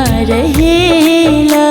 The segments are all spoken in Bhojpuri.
दुवरिया रहेला।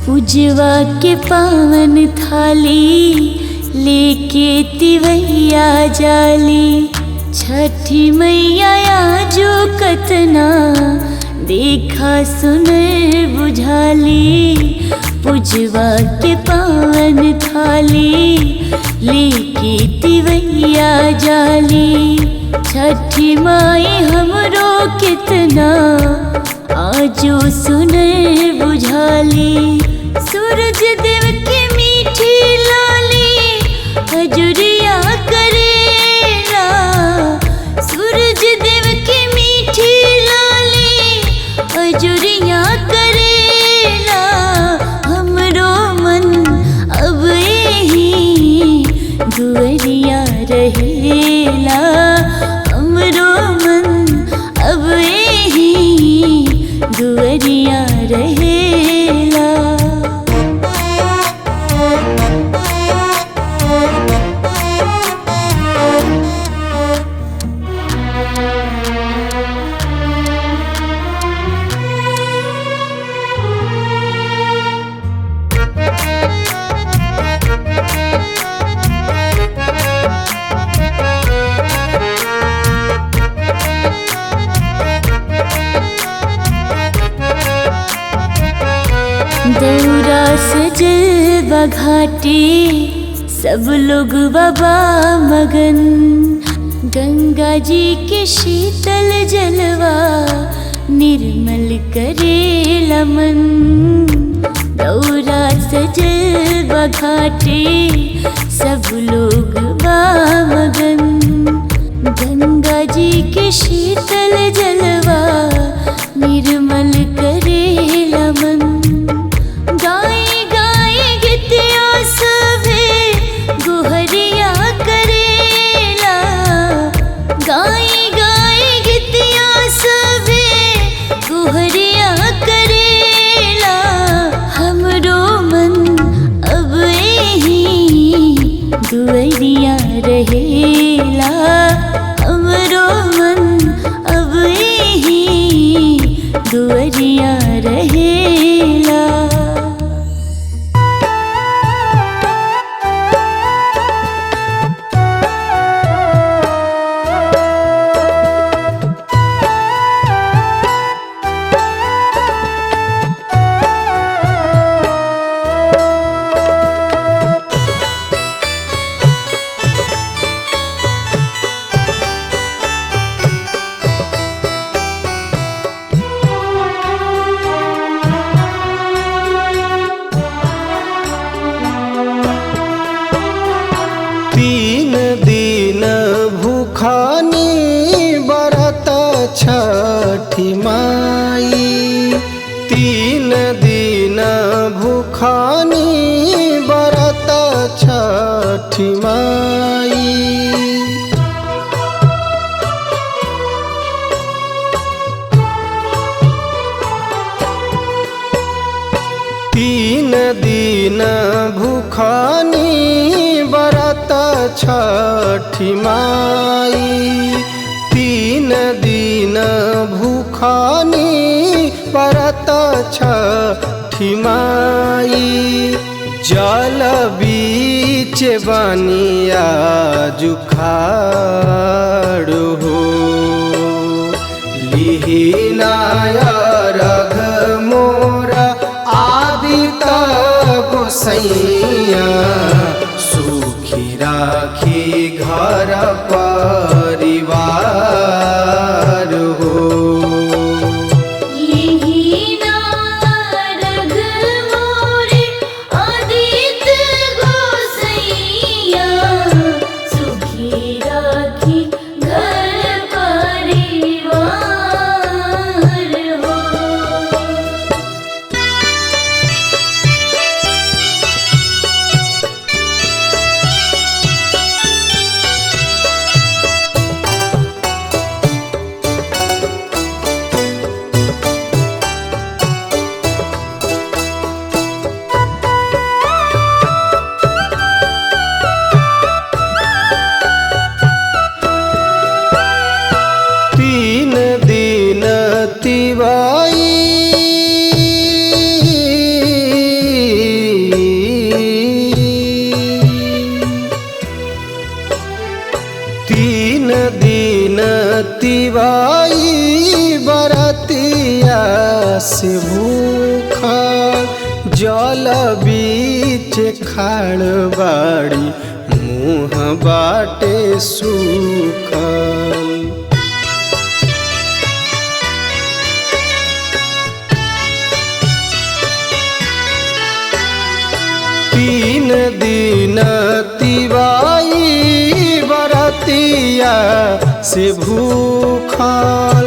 पूजवा के पावन थाली लेके तिवैया जाली। छठी मैया आजो कतना देखा सुनर बुझाली। पूजवा के पावन थाली लेके तिवैया जाली। छठी माई हमरो कितना आजो सुनर बुझाली। सूरज देव की मीठी लाली हजूरिया करेला। सूरज देव की मीठी लाली हजूरिया करेला। हमरो मन अब यही दुवरिया रहेला। हमरो मन अब यही दुवरिया रहेला। दौरा सजल बघाटे सब लोग बाबा मगन। गंगा जी के शीतल जलवा निर्मल करेला मन। दौरा सजल बघाटे सब लोग बाबा मगन। गंगा जी के शीतल जलवा निर्मल करेला मन। गाए गाए गीतिया सभे गोहरिया करेला। गाए गाए गीतिया सभे गोहरिया करेला। हमरो मन अब यही दुवरिया रहेला। हमरो मन अब यही दुवरिया रहेला। तीन दिन भूखानी बरत छठी माई। तीन दिन भूखानी बरत छठी माई। तीन दिन भूखानी बरत छठी माई। तीन दिन भूखानी बरत छठी माई। जल बीच बनिया जुखाड़ हो। लिहिनाया रघ मोरा आदित गोसैया। सुखी राखी घर परिवार हो। तीन दिन तिवाई बरतिया से भूखा जल बीच खाड़ बाड़ी मुँह बाटे सूखल। तीन दिन तिवाई बरतिया से भूखल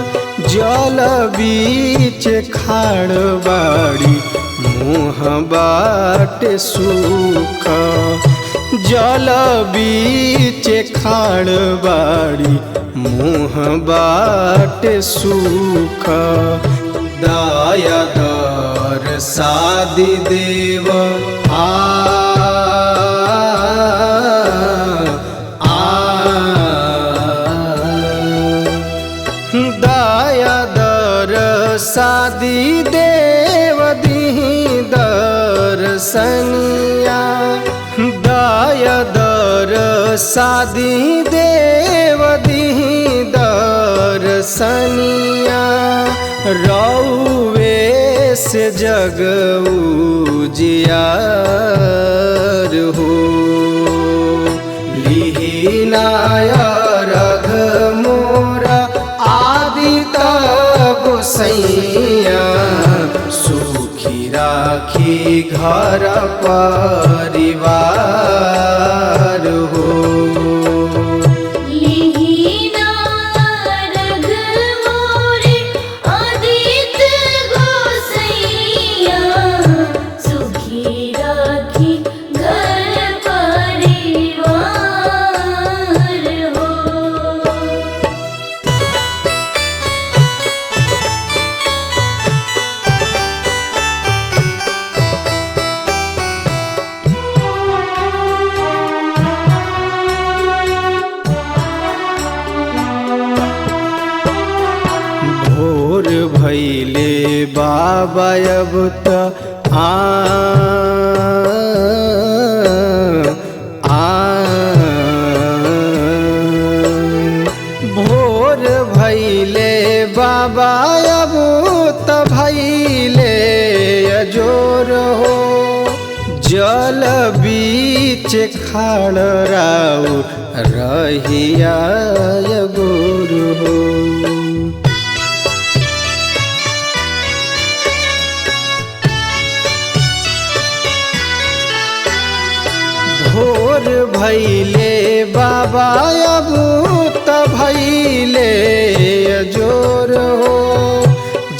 जल बीच खाड़ बाड़ी मुँह बाटे सूखल। जल बीच खाड़ बाड़ी मुँह बाटे सूखल। दया दर सादी देव दया दर सादी देव दीही दर्शनिया। दया दर सादी देव दीही दर्शनिया। रौवे से जग उजियार हो लीनाया रघ मोरा आदित गोसैया। सुखी राखी घर परिवार हो। भोर भैले बाबा अब त भोर भैले बाबा अब त भैले अजोर हो। जल बीच खाड़ राउ रहिया गोर हो। भोर भैले बाबा अब त भैले अजोर हो।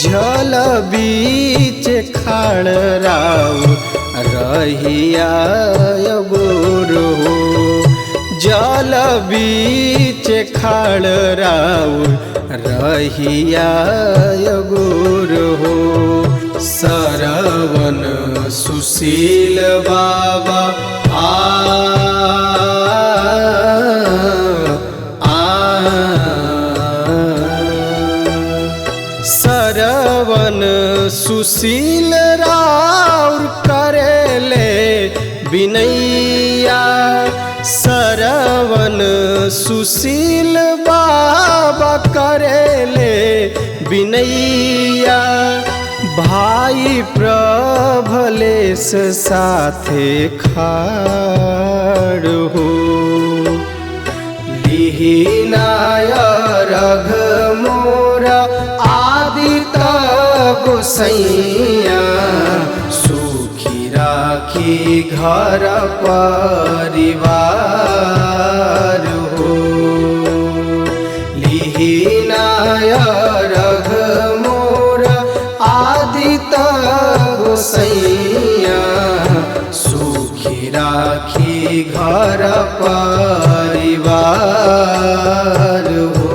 जल बीच खाड़ राउ रहिया गोर हो। जल बीच खाड़ राउ रहिया गोर हो। सरवन सुशील बाबा सरवन सुशील राउर करेले बिनैया। सरवन सुशील बाबा करेले बिनैया। भाई प्रभलेश साथे खाड़ हो लीनाया रघ मोरा आदित गोसैया। सुखी राखी घर परिवार हो लीनाया रघ मोरा आदित गोसैया। सुखी राखी घर परिवार हो।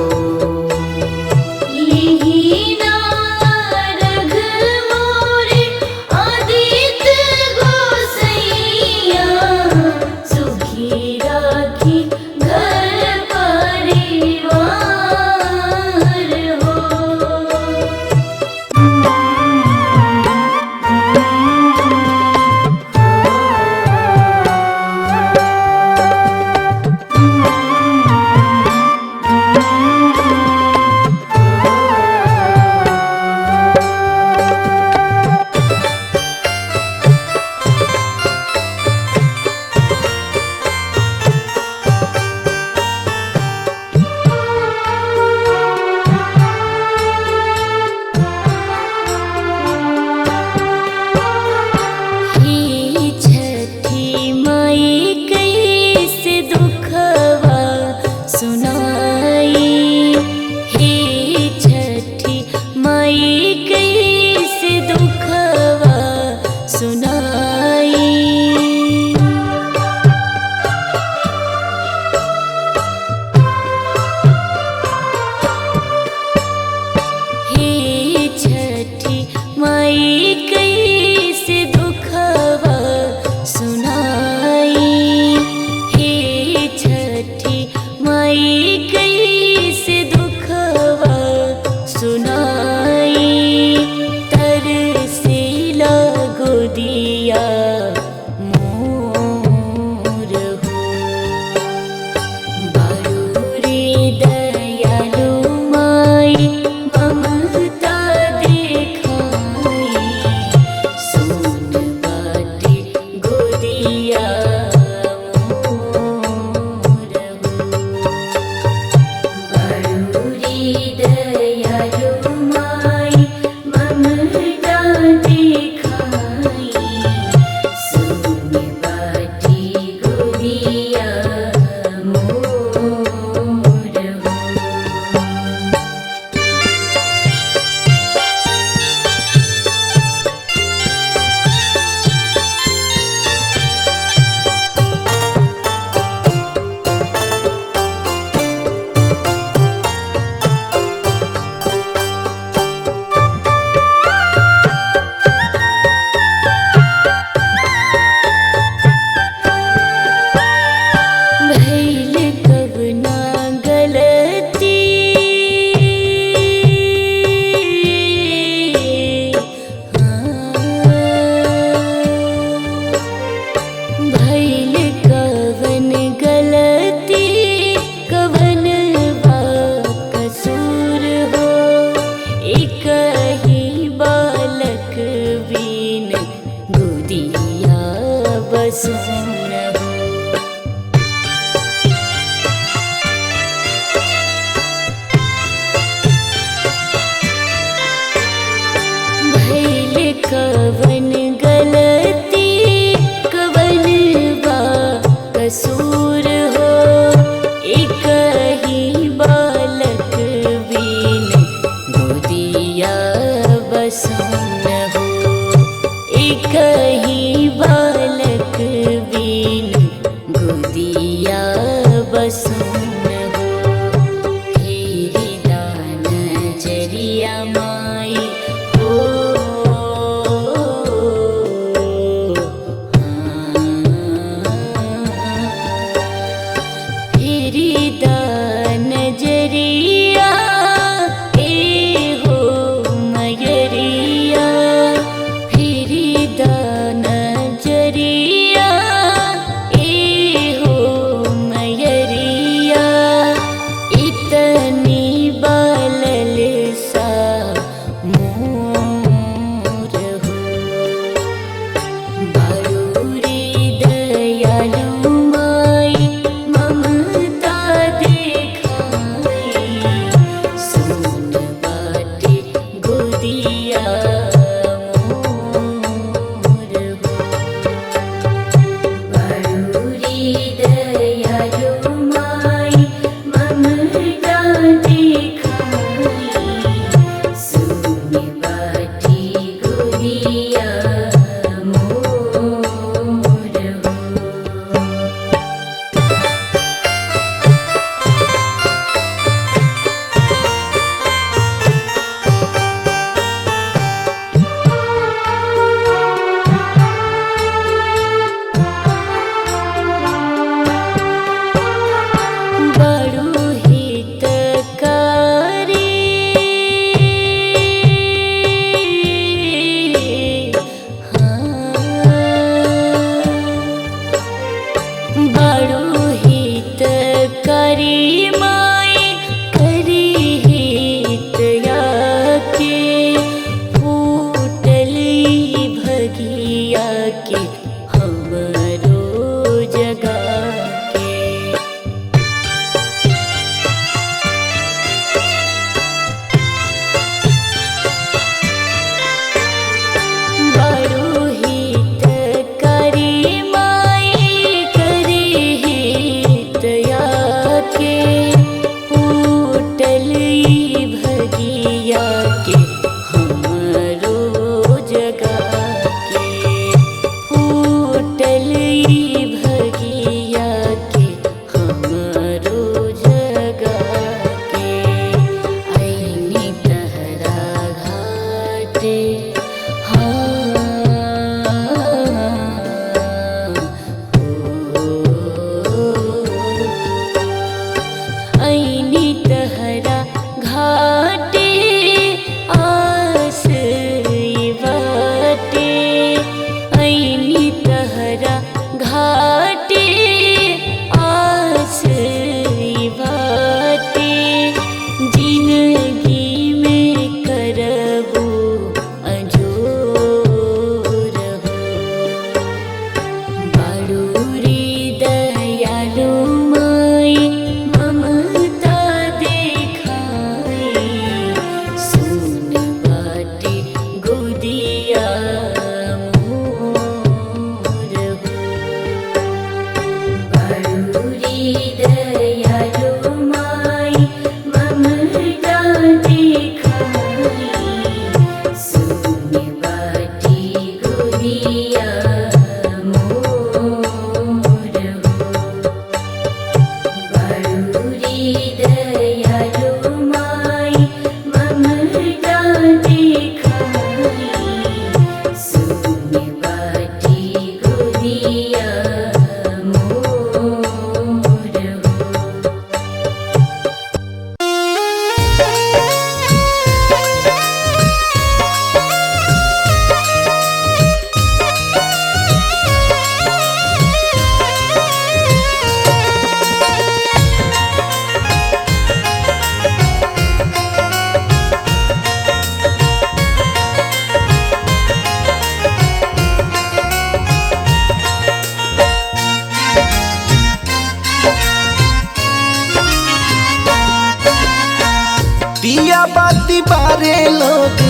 दिया बाती बारे लोग,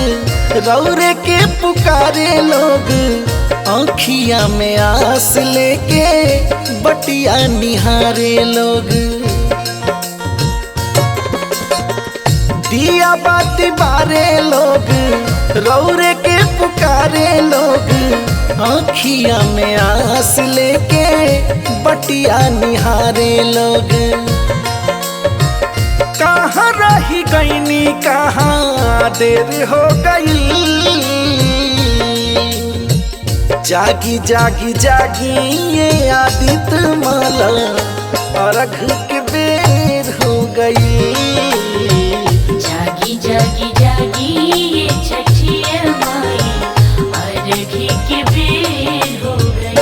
रौरे के पुकारे लोग, आँखिया में आस लेके बटिया निहारे लोग। दिया बाती बारे लोग, रौरे के पुकारे लोग, आँखिया में आस लेके बटिया निहारे लोग। कहाँ रही गईनी कहाँ देर हो गई, जागी जागी जागी ये आदित्य माला, अर्घ के बेर हो गई। जागी जागी जागी ये छठिया माई, अर्घ के बेर हो गई।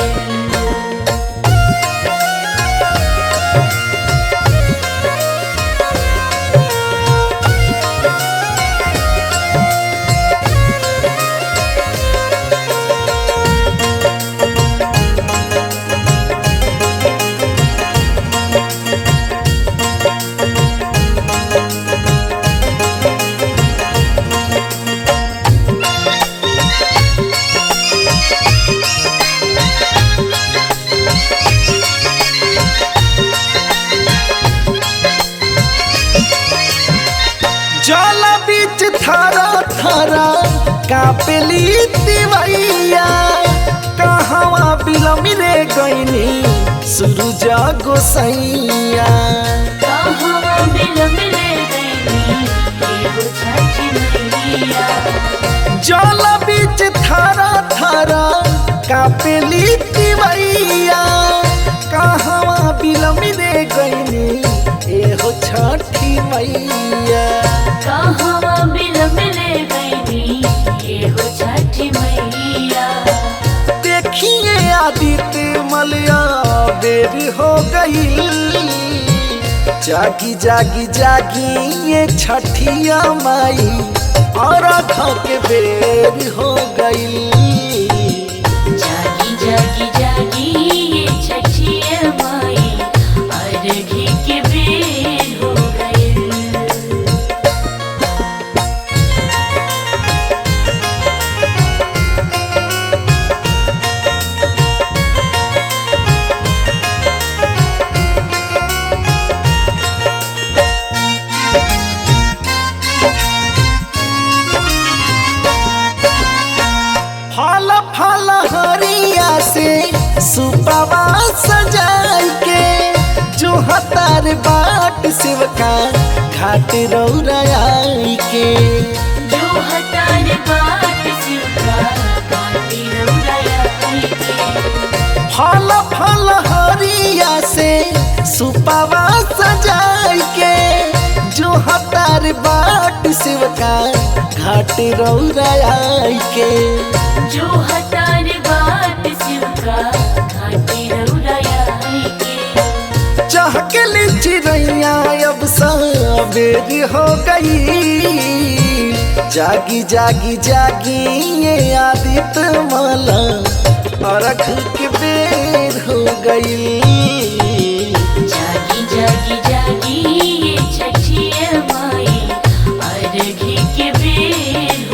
जल बीच थारा थारा कापेली तिवैया, कहवा बिलमी रे गईनी सूरज गोसैया। कहवा बिलम रे गईनी एगो छठी मैया, जल बीच थारा थारा कापेली तिवैया, कहवा बिलमी रे गईनी एहो छठी मैया। कहवा बिलम रे गईनी एगो छठी मैया। देखिए आदित्य मलया बेर हो गई, जागी जागी जागी ये छठिया माई, और के बेर हो गई। जागी जागी जागी ये छठिया माई, अर्घ के बेर हो गई। फल फल हरिया से सुपवा सजाई के, जो हतार बाट शिवका घाट रौराई के। जो हतार बाट शिवका काटी रौराई के। फल फल हरिया से सुपवा सजाई के, जो हतार बाट शिवका घाट रौराई के। जो हतार बाट शिवका घाटी रौराई के। चहकली चिड़ैया अब सवेर हो गई, जागी जागी जागी ये आदित्य माला, अर्घ के बेर हो गई। जागी जागी जागी ये छठिया माई, अर्घ के बेर